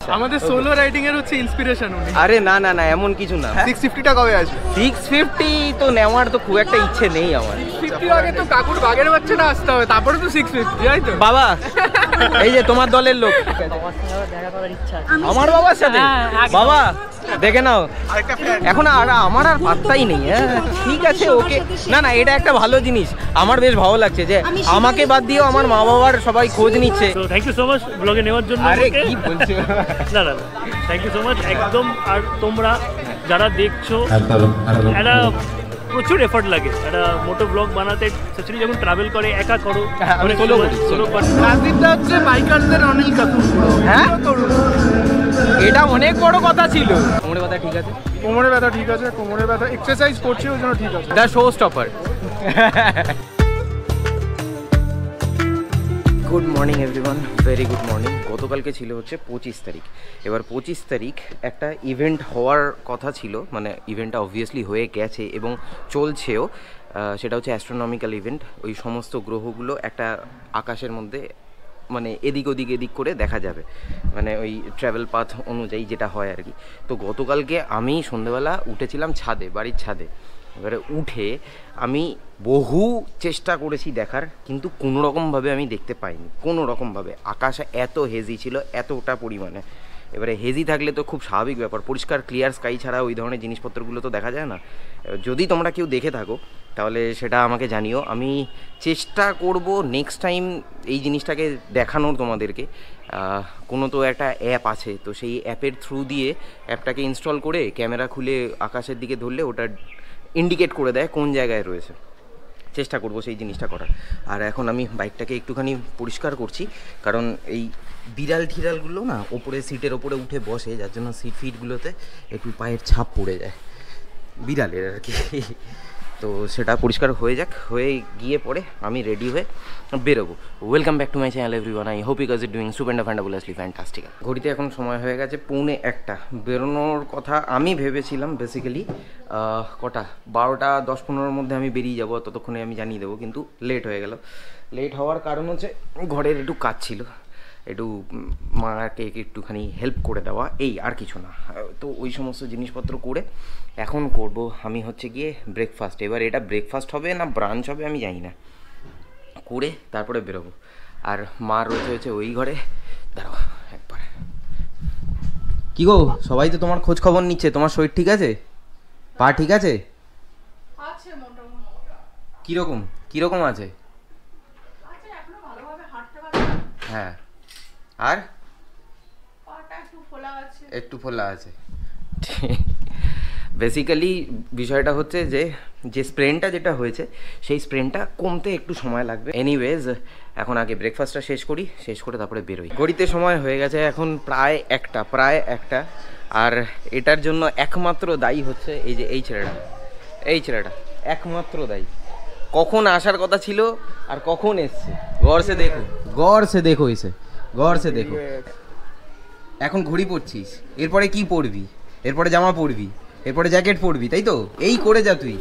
আচ্ছা, আমাদের solo riding এর হচ্ছে ইন্সপিরেশন উনি। আরে না না না, এমন কিছু না। 650টা কবে আসবে? 650 তো নেওয়ার তো খুব একটা ইচ্ছে নেই আমার। 50 আগে তো কাকুর বাগের বাচ্চাটা আসতে হবে, তারপরে তো 650, তাই তো? বাবা, এই যে তোমার দলের লোক, আমার বাবার সাথে। বাবা দেখে নাও, এখন আর আমার আর পাত্তাই নেই। হ্যাঁ ঠিক আছে, ওকে। না না, এটা একটা ভালো জিনিস, আমার বেশ ভালো লাগছে যে আমাকে বাদ দিয়েও আমার মা বাবার সবাই খোঁজ নিচ্ছে। তো থ্যাংক ইউ সো মাচ ব্লগে নেওয়ার জন্য। আরে কি বলছো? না না, থ্যাংক ইউ সো মাচ একদম। আর তোমরা যারা দেখছো, একটা প্রচুর এফোর্ট লাগে একটা মোটো ব্লগ বানাতে, স্পেশালি যখন ট্রাভেল করে, একা করো। আমি সোলো করি। রাজদীপদা হচ্ছে বাইকারদের অনিল কাপুর। হ্যাঁ, এটা অনেক বড় কথা ছিল। কোমরে ব্যথা ঠিক আছে? কোমরে ব্যথা ঠিক আছে, কোমরে ব্যথা এক্সারসাইজ করছি ওই জন্য ঠিক আছে। The show stopper. Good morning everyone, very good morning. গতকালকে ছিল হচ্ছে 25 তারিখ। এবার 25 তারিখ একটা ইভেন্ট হওয়ার কথা ছিল, মানে ইভেন্টটা অবভিয়াসলি হয়ে গেছে এবং চলছেও। সেটা হচ্ছে অ্যাস্ট্রোনমিক্যাল ইভেন্ট। ওই সমস্ত গ্রহগুলো একটা আকাশের মধ্যে মানে এদিক ওদিক করে দেখা যাবে, মানে ওই ট্রাভেল পাথ অনুযায়ী যেটা হয় আর কি। তো গতকালকে আমি সন্ধ্যেবেলা উঠেছিলাম ছাদে, বাড়ির ছাদে। এবারে উঠে আমি বহু চেষ্টা করেছি দেখার, কিন্তু কোনো রকমভাবে আমি দেখতে পাইনি, কোনো রকমভাবে। আকাশ এত হেজি ছিল, এতটা পরিমাণে। এবারে হেজি থাকলে তো খুব স্বাভাবিক ব্যাপার, পরিষ্কার ক্লিয়ার স্কাই ছাড়া ওই ধরনের জিনিসপত্রগুলো তো দেখা যায় না। যদি তোমরা কেউ দেখে থাকো তাহলে সেটা আমাকে জানিও। আমি চেষ্টা করব নেক্সট টাইম এই জিনিসটাকে দেখানোর তোমাদেরকে। কোনো তো একটা অ্যাপ আছে, তো সেই অ্যাপের থ্রু দিয়ে অ্যাপটাকে ইনস্টল করে ক্যামেরা খুলে আকাশের দিকে ধরলে ওটা ইন্ডিকেট করে দেয় কোন জায়গায় রয়েছে। চেষ্টা করব সেই জিনিসটা করার। আর এখন আমি বাইকটাকে একটুখানি পরিষ্কার করছি, কারণ এই বিড়াল ঠিরালগুলো না ওপরে সিটের ওপরে উঠে বসে, যার জন্য সিট ফিটগুলোতে একটু পায়ের ছাপ পড়ে যায় বিড়ালের আর কি। তো সেটা পরিষ্কার হয়ে যাক, হয়ে গিয়ে পরে আমি রেডি হয়ে বেরোবো। Welcome back to my channel everyone, I hope you guys are doing super fantabulously fantastic. ঘড়িতে এখন সময় হয়ে গেছে 1:45। বেরোনোর কথা আমি ভেবেছিলাম বেসিক্যালি কটা 12টা 10-15-এর মধ্যে আমি বেরিয়ে যাবো, ততক্ষণে আমি জানিয়ে দেবো, কিন্তু লেট হয়ে গেল। লেট হওয়ার কারণ হচ্ছে ঘরের একটু কাজ ছিল, একটু মাকে একটুখানি হেল্প করে দেওয়া, এই আর কিছু না। তো ওই সমস্ত জিনিসপত্র করে এখন করব আমি হচ্ছে গিয়ে ব্রেকফাস্ট। এবার এটা ব্রেকফাস্ট হবে না ব্রাঞ্চ হবে আমি জানি না, করে তারপরে বেরোবো। আর মা রয়েছে ওই ঘরে। দাঁড়াও একবার। কি গো, সবাই তো তোমার খোঁজ খবর নিচ্ছে। তোমার শরীর ঠিক আছে? পা ঠিক আছে? কীরকম কীরকম আছে? হ্যাঁ, আর একটু ফোলা আছে। বেসিক্যালি বিষয়টা হচ্ছে যে স্প্রেনটা যেটা হয়েছে সেই স্প্রেনটা কমতে একটু সময় লাগবে। এনিওয়েজ এখন আগে ব্রেকফাস্টটা শেষ করি, শেষ করে তারপরে বেরোই। ঘড়িতে সময় হয়ে গেছে এখন প্রায় একটা। আর এটার জন্য একমাত্র দায়ী হচ্ছে এই ছেলেটা একমাত্র দায়ী। কখন আসার কথা ছিল আর কখন এসছে, গড় সে দেখো। এখন ঘড়ি পরছিস, এরপরে কি পরবি? এরপরে জামা পরবি, এরপরে জ্যাকেট পরবি, তাই তো? এই করে যা, তুই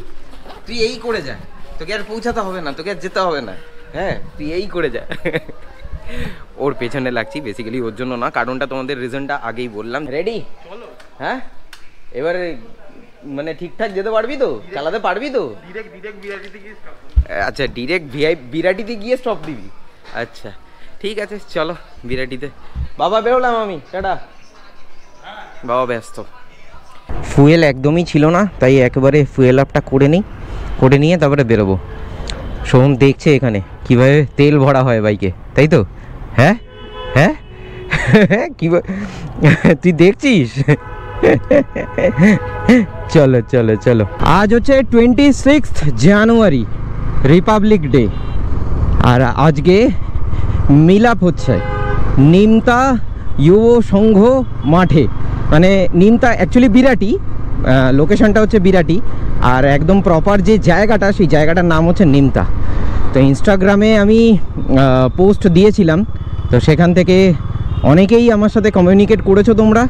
এই করে যা, তোকে আর পৌঁছাতে হবে না, তোকে আর যেতে হবে না। হ্যাঁ, তুই এই করে যা। ওর পেছনে লাগছি বেসিক্যালি ওর জন্য না, কারণটা তোমাদের রিজনটা আগেই বললাম। রেডি? হ্যাঁ, এবারে মানে ঠিকঠাক যেতে পারবি তো? চালাতে পারবি তো? আচ্ছা, ডিরেক্ট বিরাটিতে গিয়ে স্টপ দিবি? আচ্ছা ঠিক আছে, চলো বিরাটিতে। বাবা বেরোলাম আমি, টাটা। বাবা ব্যস্ত। ফুয়েল একদমই ছিল না, তাই একেবারে ফুয়েল আপটা করে নিয়ে তারপরে বেরোবো। সোহম দেখছে এখানে কিভাবে তেল ভরা হয় বাইকে, তাই তো? হ্যাঁ কি তুই দেখছিস? চলো। আজ হচ্ছে 26 জানুয়ারি, রিপাবলিক ডে। আর আজকে মিলাপ হচ্ছে নিমতা যুব সংঘ মাঠে। মানে নিমতা অ্যাকচুয়ালি বিরাটি, লোকেশনটা হচ্ছে বিরাটি, আর একদম প্রপার যে জায়গাটা সেই জায়গাটার নাম হচ্ছে নিমতা। তো ইনস্টাগ্রামে আমি পোস্ট দিয়েছিলাম, তো সেখান থেকে অনেকেই আমার সাথে কমিউনিকেট করেছো। তোমরা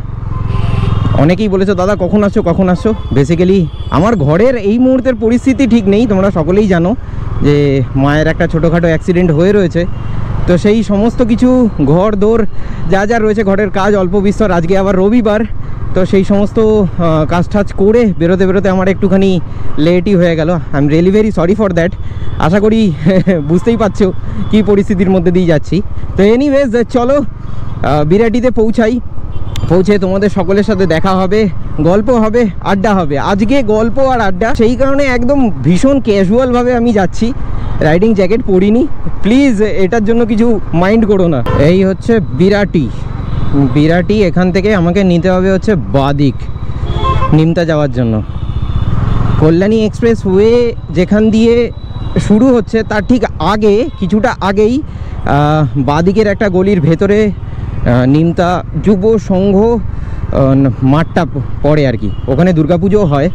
অনেকেই বলেছো দাদা কখন আসছো। বেসিক্যালি আমার ঘরের এই মুহূর্তের পরিস্থিতি ঠিক নেই, তোমরা সকলেই জানো। যে মায়ের একটা ছোটোখাটো অ্যাক্সিডেন্ট হয়ে রয়েছে, তো সেই সমস্ত কিছু ঘর দোর যা যা রয়েছে, ঘরের কাজ অল্প বিস্তর, আজকে আবার রবিবার, তো সেই সমস্ত কাজ টাজ করে বেরোতে বেরোতে আমার একটুখানি লেটই হয়ে গেল। I am really very sorry for that. আশা করি বুঝতেই পারছো কী পরিস্থিতির মধ্যে দিয়ে যাচ্ছি। তো এনিওয়েজ চলো বিরাটিতে পৌঁছে তোমাদের সকলের সাথে দেখা হবে, গল্প হবে, আড্ডা হবে। আজকে গল্প আর আড্ডা, সেই কারণে একদম ভীষণ ক্যাজুয়ালভাবে আমি যাচ্ছি, রাইডিং জ্যাকেট পরিনি, প্লিজ এটার জন্য কিছু মাইন্ড করো না। এই হচ্ছে বিরাটি, এখান থেকে আমাকে নিতে হবে হচ্ছে বাদিক নিমতা যাওয়ার জন্য। কল্যাণী এক্সপ্রেস ওয়ে যেখান দিয়ে শুরু হচ্ছে তার ঠিক আগে, কিছুটা আগেই বাদিকের একটা গলির ভেতরে নিমতা যুব সংঘ মাঠটা পড়ে আর কি, ওখানে দুর্গাপুজো হয়,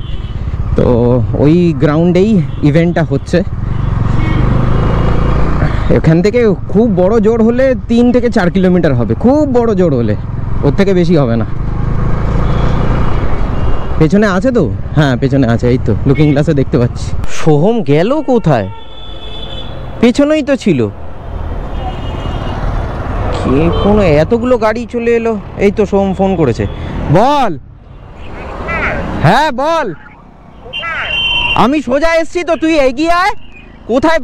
তো ওই গ্রাউন্ডেই ইভেন্টটা হচ্ছে। এখান থেকে খুব বড় জোর হলে 3 থেকে 4 কিলোমিটার হবে, খুব বড় জোর হলে, ওর থেকে বেশি হবে না। পেছনে আছে তো? হ্যাঁ পেছনে আছে, এই তো লুকিং গ্লাসে দেখতে পাচ্ছি। সোহম গেল কোথায়? পেছনেই তো ছিল। কে কোনো এতগুলো গাড়ি চলে এলো? এই তো সোহম ফোন করেছে। বল। হ্যাঁ বল। আমি সোজা এসছি তো, তুই এগিয়ে আয়। কোথায়?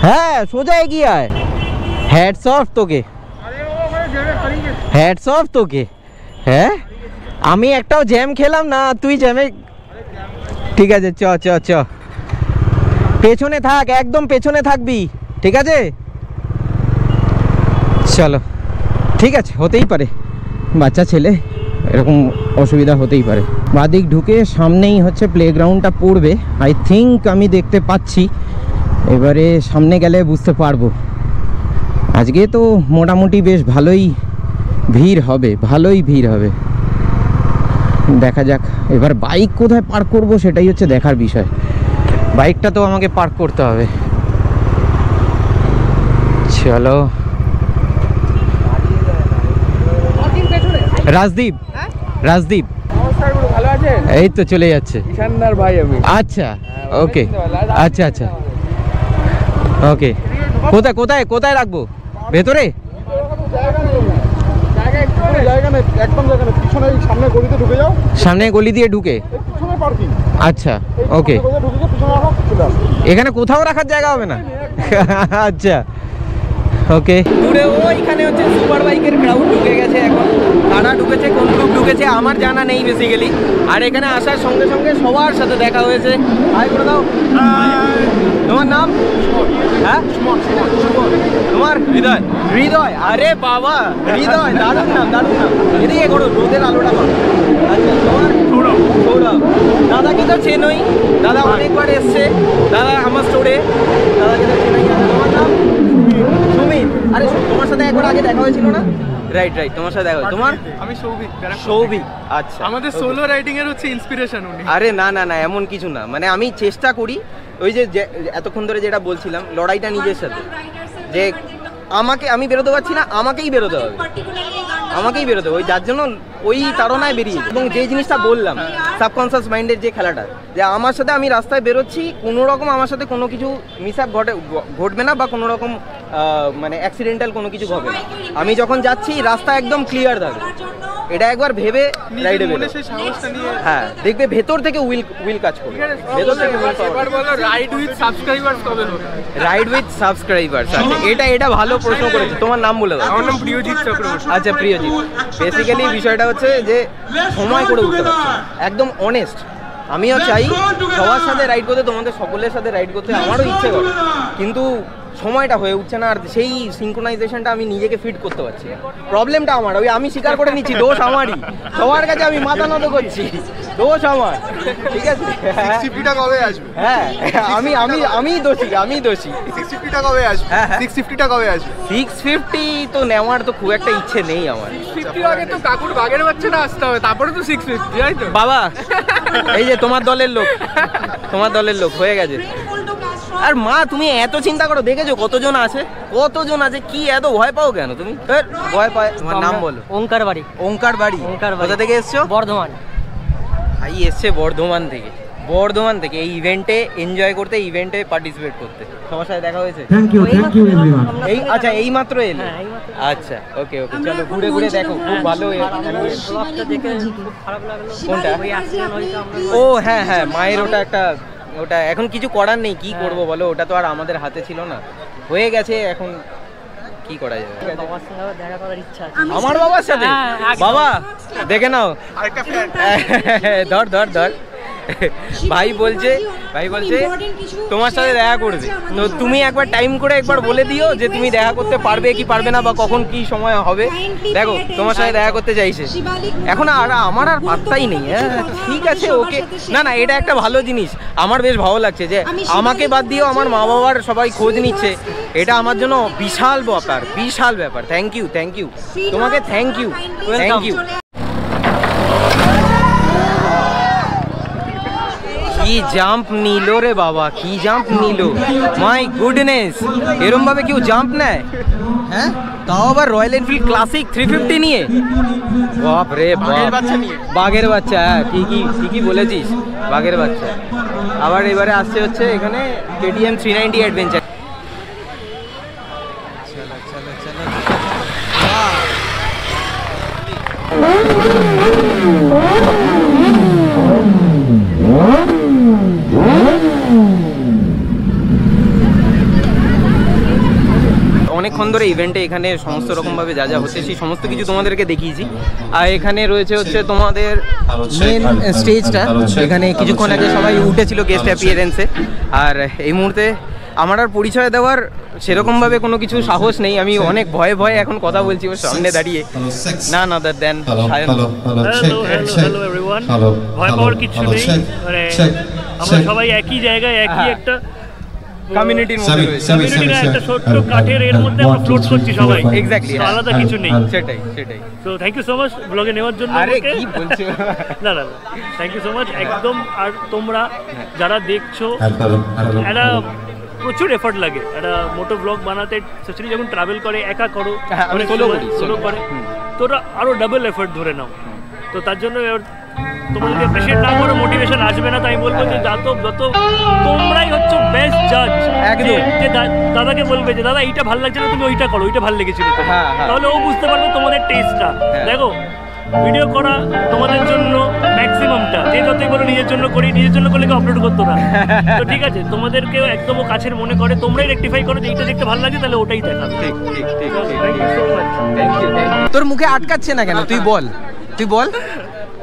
হ্যাঁ সোজা এগিয়ে আয়। হ্যাটস অফ তোকে, হ্যাটস অফ তোকে। হ্যাঁ আমি একটাও জ্যাম খেলাম না, তুই জ্যামে। ঠিক আছে চ চ চ, পেছনে থাক, একদম পেছনে থাকবি, ঠিক আছে? চলো ঠিক আছে, হতেই পারে, বাচ্চা ছেলে, এরকম অসুবিধা হতেই পারে। বাদিক ঢুকে সামনেই হচ্ছে প্লেগ্রাউন্ডটা পড়বে আই থিঙ্ক, আমি দেখতে পাচ্ছি। এবারে সামনে গেলে বুঝতে পারবো। আজকে তো মোটামুটি বেশ ভালোই ভিড় হবে, দেখা যাক। এবার বাইক কোথায় পার্ক করব সেটাই হচ্ছে দেখার বিষয়। বাইকটা তো আমাকে পার্ক করতে হবে। চলো। রাজদীপ, ভালো আছেন? এই তো চলে যাচ্ছে। ঈশানদার ভাই আমি। আচ্ছা ওকে, আচ্ছা ওকে। কোথায় রাখবো? ভেতরে? সামনে গলি দিয়ে ঢুকে? আচ্ছা ওকে। এখানে কোথাও রাখার জায়গা হবে না? আচ্ছা ওকে। দূরে ওইখানে হচ্ছে সুপার বাইকের ক্রাউড ঢুকে গেছে এখন। কারা ঢুকেছে, কোন গ্রুপ ঢুকেছে আমার জানা নেই বেসিক্যালি। আর এখানে আসার সঙ্গে সঙ্গে সবার সাথে দেখা হয়েছে। হাই করে দাও। তোমার নাম? হ্যাঁ তোমার? হৃদয়। আরে বাবা হৃদয়, দারুণ নাম। এদিকে করো, রোদের আলোটা করো। আচ্ছা তোমার? সৌরভ। দাদাকে তো চেনই, দাদা অনেকবার এসছে, দাদা আমার স্টোরে, দাদাকে তো চেনই। তোমার নাম? সুমিত। আরে তোমার সাথে একবার আগে দেখা হয়েছিল না? রাইট তোমার সাথে দেখা হয়েছে। তোমার? আমি সৌভিক। আচ্ছা, আমাদের সোলো রাইডিং এর হচ্ছে ইন্সপিরেশন উনি। আরে না এমন কিছু না, মানে আমি চেষ্টা করি ওই যে এতক্ষণ ধরে যেটা বলছিলাম, লড়াইটা নিজের সাথে, যে আমি বেরোতে পারছি না, আমাকেই বেরোতে হবে, ওই যার জন্য ওই তাড়নায় বেরিয়ে। এবং যে জিনিসটা বললাম সাবকনসিয়াস মাইন্ডের যে খেলাটা, যে আমার সাথে আমি রাস্তায় বেরোচ্ছি, কোনো রকম আমার সাথে কোনো কিছু মিসঅ্যাপ ঘটবে না, বা কোনো রকম মানে অ্যাক্সিডেন্টাল কোনো কিছু ঘটবে না। আমি যখন যাচ্ছি রাস্তা একদম ক্লিয়ার থাকবে, এটা একবার ভেবে রাইডে বেরো। হ্যাঁ দেখবে ভেতর থেকে উইল কাজ করবে, ভেতর থেকে রাইড উইথ সাবস্ক্রাইবার্স কবে হবে? Ride with subscribers. আচ্ছা এটা ভালো প্রশ্ন করেছে। তোমার নাম বলে দাও। আমার নাম প্রিয়জিৎ চক্রবর্তী। আচ্ছা প্রিয়জিৎ। বেসিক্যালি বিষয়টা হচ্ছে যে সময় করে উঠতে পারছি, একদম অনেস্ট। আমিও চাই সবার সাথে রাইড করতে, তোমাদের সকলের সাথে রাইড করতে আমারও ইচ্ছে করে, কিন্তু সময়টা হয়ে উঠছে না, আর সেই সিনক্রোনাইজেশনটা আমি নিজেকে ফিট করতে পারছি না। প্রবলেমটা আমার, ওই আমি স্বীকার করে নিচ্ছি, দোষ আমারই, সবার কাছে আমি মাথা নত করছি, দোষ আমার, ঠিক আছে? 650টা কবে আসবে? হ্যাঁ আমি দোষী। 650টা কবে আসবে? 650টা কবে আসবে? 650 তো নেওয়ার তো খুব একটা ইচ্ছে নেই আমার। 650 আগে তো কাকুর বাগের বাচ্চাটা আসতে হবে, তারপরে তো 650, তাই তো? বাবা এই যে তোমার দলের লোক হয়ে গেছে। আর মা তুমি এত চিন্তা করো, দেখেছো কতজন আছে, কি এত ভয় পাও কেন তুমি? ভয় পায়। তোমার নাম বলো। ওঙ্কার বাড়ি। কোথা থেকে এসছো? বর্ধমান। ভাই এসছে বর্ধমান থেকে, বর্ধমান থেকে এই ইভেন্টে এনজয় করতে, ইভেন্টে পার্টিসিপেট করতে। সবার সাথে দেখা হয়েছে? Thank you everyone. এই আচ্ছা এই মাত্র এলে? আচ্ছা ওকে ওকে, চলো ঘুরে ঘুরে দেখো, খুব ভালো। কোনটা? ও হ্যাঁ হ্যাঁ, মায়ের ওটা একটা, ওটা এখন কিছু করার নেই, কি করব বলো, ওটা তো আর আমাদের হাতে ছিল না, হয়ে গেছে, এখন কি করা যাবে। আমার বাবার সাথে? বাবা দেখে নাও, ধর ধর ধর। ভাই বলছে তোমার সাথে দেখা করবে, তো তুমি একবার টাইম করে একবার বলে দিও যে তুমি দেখা করতে পারবে কি পারবে না, বা কখন কি সময় হবে। দেখো তোমার সাথে দেখা করতে চাইছে, এখন আর আমার আর পাত্তাই নেই। হ্যাঁ ঠিক আছে ওকে, না না এটা একটা ভালো জিনিস, আমার বেশ ভালো লাগছে যে আমাকে বাদ দিয়েও আমার মা বাবার সবাই খোঁজ নিচ্ছে, এটা আমার জন্য বিশাল ব্যাপার, বিশাল ব্যাপার। থ্যাংক ইউ তোমাকে, থ্যাংক ইউ। কি জাম্প নিল রে বাবা, কি জাম্প নিল, মাই গুডনেস। এরম ভাবে কেউ জাম্প নেয়? হ্যাঁ, তাও আবার রয়্যাল এনফিল্ড ক্লাসিক 350 নিয়ে। বাপ রে বাপ, বাঘের বাচ্চা। হ্যাঁ ঠিকই বলেছিস, বাঘের বাচ্চা। আবার এবারে আসছে হচ্ছে এখানে KTM 390 অ্যাডভেঞ্চার। অনেকক্ষণ ধরে ইভেন্টে এখানে সমস্ত রকমভাবে যা যা হচ্ছে সেই সমস্ত কিছু তোমাদেরকে দেখিয়েছি। আর এখানে রয়েছে হচ্ছে তোমাদের মেন স্টেজটা, এখানে কিছুক্ষণ আগে সবাই উঠেছিল গেস্ট অ্যাপিয়ারেন্সে। আর এই মুহূর্তে আমার আর পরিচয় দেওয়ার সেরকমভাবে কোনো কিছু সাহস নেই, আমি অনেক ভয়ে ভয়ে এখন কথা বলছি ওর সামনে দাঁড়িয়ে। না না দেন ভয় পাওয়ার কিছু নেই, মানে আমরা সবাই একই জায়গায় একই একটা কমিউনিটির মধ্যে রয়েছে, কমিউনিটির একটা ছোট্ট কাঠের এর মধ্যে আমরা ফ্লোট করছি সবাই। এক্স্যাক্টলি, আলাদা কিছু নেই। সেটাই। তো থ্যাংক ইউ সো মাচ ব্লগে নেওয়ার জন্য। আরে কি বলছো? না থ্যাংক ইউ সো মাচ একদম। আর তোমরা যারা দেখছো, একটা প্রচুর এফর্ট লাগে একটা মোটো ব্লগ বানাতে, স্পেশালি যখন ট্রাভেল করে, একা করো, সোলো করে, তো ওরা আরো ডাবল এফর্ট ধরে নাও। তো তার জন্য তোমরা যদি অ্যাপ্রিশিয়েট না করো, মোটিভেশন আসবে না। তাই আমি বলবো যে যত তোমরাই হচ্ছে বেস্ট জাজ। যে দাদাকে বলবে যে দাদা এইটা ভালো লাগছে না, তুমি ওইটা করো, ওইটা ভালো লেগেছিল, তাহলে ও বুঝতে পারবে তোমাদের টেস্টটা। দেখো ভিডিও করা তোমাদের জন্য ম্যাক্সিমামটা, যে যতই বলো নিজের জন্য করি, নিজের জন্য করলে কেউ আপলোড করতো না। তো ঠিক আছে, তোমাদেরকেও একদম কাছের মনে করে তোমরাই রেকটিফাই করো যে এইটা দেখতে ভালো লাগে, তাহলে ওটাই দেখাবে। ঠিক। তোর মুখে আটকাচ্ছে না কেন? তুই বল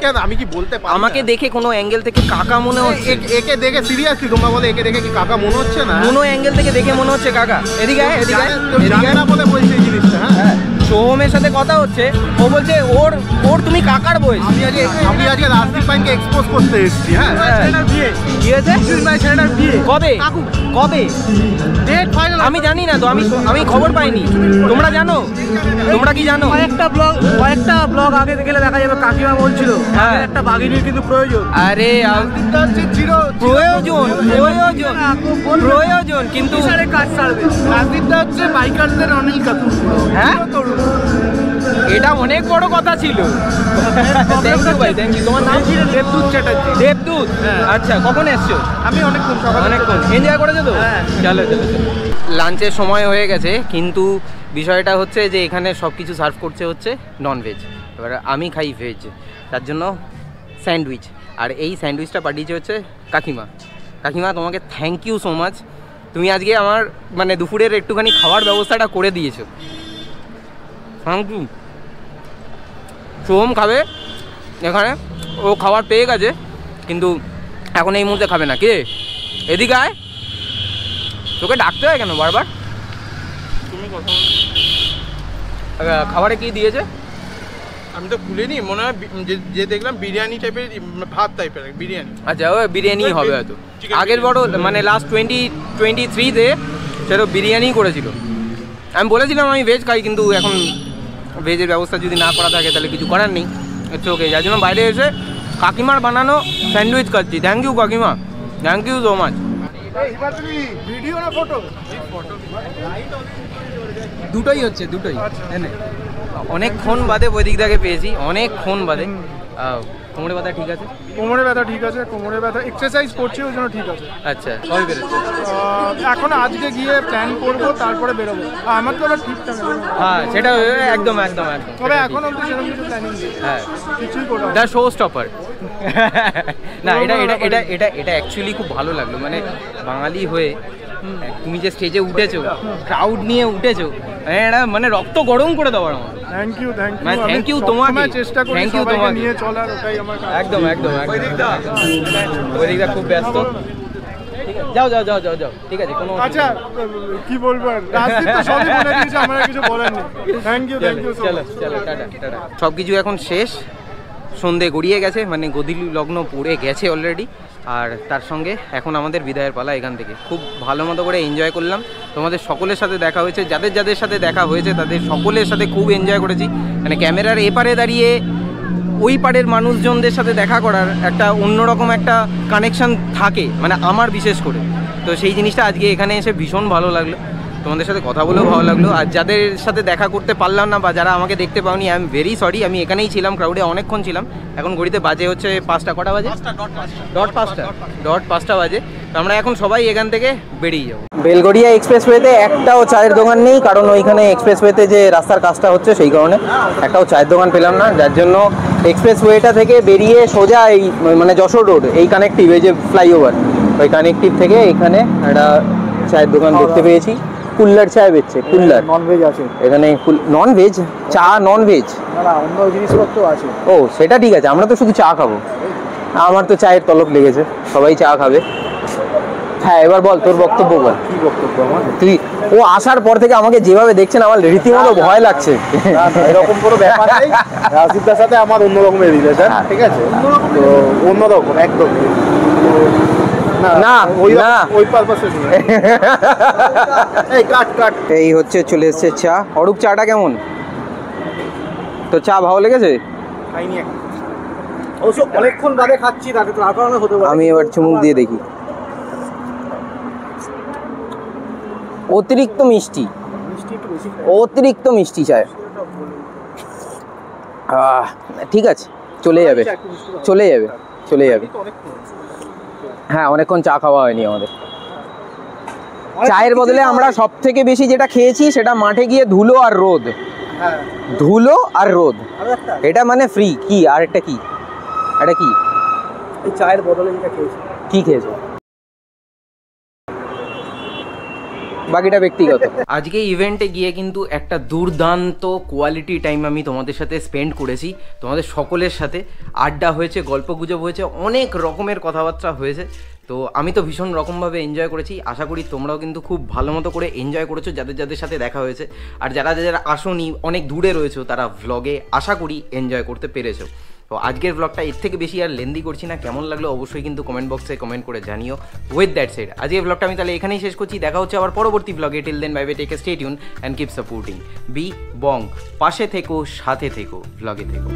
কেন, আমি কি বলতে পারি? আমাকে দেখে কোনো অ্যাঙ্গেল থেকে কাকা মনে হচ্ছে? একে দেখে সিরিয়াসলি তোমরা বলে একে দেখে কি কাকা মনে হচ্ছে না? কোনো অ্যাঙ্গেল থেকে দেখে মনে হচ্ছে কাকা। এদিকে জানে না বলে বলছি এই জিনিসটা। হ্যাঁ, সোহমের সাথে কথা হচ্ছে, ও বলছে ওর তুমি কাকার বয়স। আমি আজকে রাজদীপ ভাইকে এক্সপোজ করতে এসেছি। হ্যাঁ, বিয়ে কি হয়েছে? ছেলেটার বিয়ে কবে? ডেট ফাইনাল আমি জানি না তো, আমি খবর পাইনি। তোমরা জানো? তোমরা কি জানো? কয়েকটা ব্লগ আগে গেলে দেখা যাবে কাকিমা বলছিল একটা বাঘিনীর কিন্তু প্রয়োজন। আরে প্রয়োজন কিন্তু কাজ ছাড়বে। রাজদীপটা হচ্ছে বাইকারদের অনিল কাপুর। হ্যাঁ, এটা অনেক বড় কথা ছিল। থ্যাংক ইউ ভাই, থ্যাংক ইউ। তোমার নাম ছিল? দেবদূত চ্যাটার্জি। দেবদূত, আচ্ছা। কখন এসছো? আমি অনেকক্ষণ এনজয় করেছো তো? চলো। লাঞ্চের সময় হয়ে গেছে, কিন্তু বিষয়টা হচ্ছে যে এখানে সব কিছু সার্ভ করছে হচ্ছে ননভেজ। এবার আমি খাই ভেজ, তার জন্য স্যান্ডউইচ। আর এই স্যান্ডউইচটা পাঠিয়েছে হচ্ছে কাকিমা তোমাকে থ্যাংক ইউ সো মাচ। তুমি আজকে আমার মানে দুপুরের একটুখানি খাওয়ার ব্যবস্থাটা করে দিয়েছো, থ্যাংক ইউ। সোহম খাবে এখানে, ও খাবার পেয়ে গেছে, কিন্তু এখন এই মুহূর্তে খাবে না। কে এদিকে আয়, তোকে ডাকতে হয় কেন বারবার? খাবারে কি দিয়েছে? আমি তো খুলিনি, মনে হয় যে দেখলাম বিরিয়ানি টাইপের, ভাত টাইপের বিরিয়ানি। আচ্ছা, ও বিরিয়ানি হবে হয়তো। আগের বড় মানে লাস্ট 2023-তে সেটা বিরিয়ানি করেছিল। আমি বলেছিলাম আমি ভেজ খাই, কিন্তু এখন ভেজের ব্যবস্থা যদি না করা থাকে তাহলে কিছু করার নেই। It's okay. যার জন্য বাইরে এসে কাকিমার বানানো স্যান্ডউইচ খাচ্ছি। থ্যাংক ইউ কাকিমা, thank you so much. Video না ফটো? দুটোই হচ্ছে, দুটোই। অনেকক্ষণ বাদে বৈদিক দাকে পেয়েছি, অনেকক্ষণ বাদে। কোমরে ব্যথা ঠিক আছে? কোমরে ব্যথা ঠিক আছে, কোমরে ব্যথা এক্সারসাইজ করছি ওই জন্য ঠিক আছে। আচ্ছা, কবে বেরোচ্ছে? এখন আজকে গিয়ে প্ল্যান করবো, তারপরে বেরোবো। আমার তো আবার ঠিকঠাক হ্যাঁ, সেটা একদম একদম একদম। তবে এখন অব্দি সেরকম কিছু প্ল্যানিং নেই। হ্যাঁ, কিছুই করবো দ্য শো স্টপার। না, এটা এটা এটা এটা এটা অ্যাকচুয়ালি খুব ভালো লাগলো, মানে বাঙালি হয়ে তুমি যে স্টেজে উঠেছো, ক্রাউড নিয়ে উঠেছো, এটা মানে রক্ত গরম করে দেওয়ার মতো। থ্যাংক ইউ থ্যাংক ইউ তোমাকে, চেষ্টা করি থ্যাংক ইউ তোমাকে নিয়ে চলার, ওটাই আমার কাজ। একদম একদম ওইদিকটা খুব ব্যস্ত। ঠিক আছে, যাও যাও যাও যাও যাও, ঠিক আছে, কোনো আচ্ছা কি বলবো আর, রাজদীপ তো সবই বলে দিয়েছে, আমার আর কিছু বলার নেই। থ্যাংক ইউ চলো চলো, টাটা টাটা। সব কিছু এখন শেষ, সন্ধে গড়িয়ে গেছে, মানে গদিলি লগ্ন পড়ে গেছে অলরেডি। আর তার সঙ্গে এখন আমাদের বিদায়ের পালা এখান থেকে। খুব ভালো মতো করে এনজয় করলাম, তোমাদের সকলের সাথে দেখা হয়েছে, যাদের যাদের সাথে দেখা হয়েছে তাদের সকলের সাথে খুব এনজয় করেছি। মানে ক্যামেরার এপারে দাঁড়িয়ে ওই পাড়ের মানুষজনদের সাথে দেখা করার একটা অন্যরকম একটা কানেকশান থাকে, মানে আমার বিশেষ করে। তো সেই জিনিসটা আজকে এখানে এসে ভীষণ ভালো লাগলো, তোমাদের সাথে কথা বলেও ভালো লাগলো। আর যাদের সাথে দেখা করতে পারলাম না বা যারা আমাকে দেখতে পাওনি, আই এম ভেরি সরি। আমি এখানেই ছিলাম, ক্রাউডে অনেকক্ষণ ছিলাম। এখন ঘড়িতে বাজে হচ্ছে 5টা, কটা বাজে? ডট 5টা বাজে। তো আমরা এখন সবাই এখান থেকে বেরিয়ে যাবো। বেলগড়িয়া এক্সপ্রেসওয়েতে একটাও চায়ের দোকান নেই, কারণ ওইখানে এক্সপ্রেসওয়েতে যে রাস্তার কাজটা হচ্ছে সেই কারণে একটাও চায়ের দোকান পেলাম না, যার জন্য এক্সপ্রেসওয়েটা থেকে বেরিয়ে সোজা এই মানে যশোর রোড, এই কানেক্টিভ, এই যে ফ্লাইওভার, ওই কানেক্টিভ থেকে এখানে একটা চায়ের দোকান দেখতে পেয়েছি। কুল্লার চায় বেচছে, কুল্লার। ননভেজ আছে এখানে ননভেজ চা, ননভেজ অন্য জিনিসপত্র আছে। ও সেটা ঠিক আছে, আমরা তো শুধু চা খাবো। আমার তো চায়ের তলব লেগেছে, সবাই চা খাবে। হ্যাঁ, এবার বল তোর বক্তব্য বল। কি বক্তব্য আমার? তুই ও আসার পর থেকে আমাকে যেভাবে দেখছেন আমার রীতিমতো ভয় লাগছে। এরকম কোনো ব্যাপার নেই, রাজদীপদার সাথে আমার অন্যরকমের রিলেশন, ঠিক আছে? তো অন্যরকম একদম না ওই পারপাসে এই কাট এই হচ্ছে চলে এসছে চা। অরূপ, চাটা কেমন? তো চা ভালো লেগেছে? খাইনি এখন, অবশ্য অনেকক্ষণ বাদে খাচ্ছি, তার কারণে হতে পারে। আমি এবার চুমুক দিয়ে দেখি। অতিরিক্ত মিষ্টি, অতিরিক্ত মিষ্টি চায়। ঠিক আছে, চলে যাবে চলে যাবে চলে যাবে। হ্যাঁ, অনেকক্ষণ চা খাওয়া হয়নি আমাদের। চায়ের বদলে আমরা সব থেকে বেশি যেটা খেয়েছি সেটা মাঠে গিয়ে ধুলো আর রোদ, ধুলো আর রোদ, এটা মানে ফ্রি। কি আর একটা কি, এটা কি? চায়ের বদলে যেটা খেয়েছি। কি খেয়েছো? বাকিটা ব্যক্তিগত। আজকে ইভেন্টে গিয়ে কিন্তু একটা দুর্দান্ত কোয়ালিটি টাইম আমি তোমাদের সাথে স্পেন্ড করেছি, তোমাদের সকলের সাথে আড্ডা হয়েছে, গল্পগুজব হয়েছে, অনেক রকমের কথাবার্তা হয়েছে। তো আমি তো ভীষণ রকমভাবে এনজয় করেছি, আশা করি তোমরাও কিন্তু খুব ভালো মতো করে এনজয় করেছো যাদের যাদের সাথে দেখা হয়েছে। আর যারা যারা আসোনি, অনেক দূরে রয়েছো, তারা ভ্লগে আশা করি এনজয় করতে পেরেছো। তো আজকের ব্লগটা এর থেকে বেশি আর লেন্দি করছি না, কেমন লাগলো অবশ্যই কিন্তু কমেন্ট বক্সে কমেন্ট করে জানিও। উইথ দ্যাট সেড আজকের ব্লগটা আমি তাহলে এখানেই শেষ করছি, দেখা হচ্ছে আবার পরবর্তী ব্লগে। Till then bye bye, take stay tune and keep supporting B Bong. পাশে থেকো, সাথে থেকো, ব্লগে থেকো।